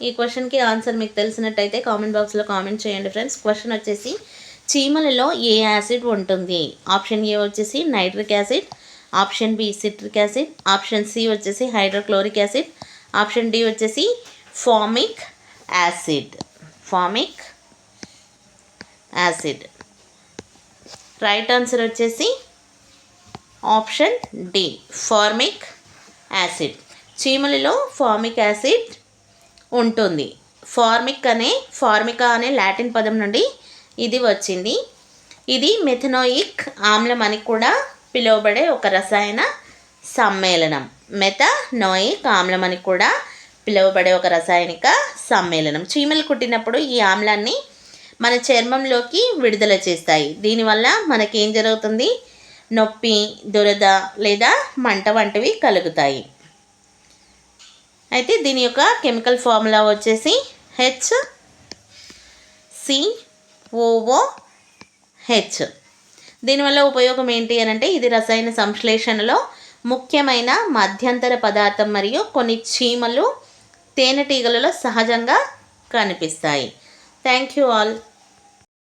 ఈ క్వశ్చన్కి ఆన్సర్ మీకు తెలిసినట్టయితే కామెంట్ బాక్స్లో కామెంట్ చేయండి ఫ్రెండ్స్. క్వశ్చన్ వచ్చేసి చీమలలో ఏ యాసిడ్ ఉంటుంది? ఆప్షన్ ఏ వచ్చేసి nitric acid, option B citric acid, option C వచ్చేసి హైడ్రోక్లోరిక్ యాసిడ్, ఆప్షన్ డి వచ్చేసి formic acid. Formic acid. Right answer వచ్చేసి ఆప్షన్ డి ఫార్మిక్ యాసిడ్. చీమలలో ఫార్మిక్ యాసిడ్ ఉంటుంది. ఫార్మికా అనే లాటిన్ పదం నుండి ఇది వచ్చింది. ఇది మెథనోయిక్ ఆమ్లం అని కూడా పిలువబడే ఒక రసాయన సమ్మేళనం. మెథనోయిక్ ఆమ్లం అని కూడా పిలువబడే ఒక రసాయనిక సమ్మేళనం. చీమలు కుట్టినప్పుడు ఈ ఆమ్లాన్ని మన చర్మంలోకి విడుదల చేస్తాయి. దీనివల్ల మనకేం జరుగుతుంది? నొప్పి, దురద లేదా మంట వంటివి కలుగుతాయి. అయితే దీని యొక్క కెమికల్ ఫార్ములా వచ్చేసి HCOOH. దీనివల్ల ఉపయోగం ఏంటి అని అంటే ఇది రసాయన సంశ్లేషణలో ముఖ్యమైన మధ్యంతర పదార్థం మరియు కొన్ని చీమలు తేనెటీగలలో సహజంగా కనిపిస్తాయి. Thank you all.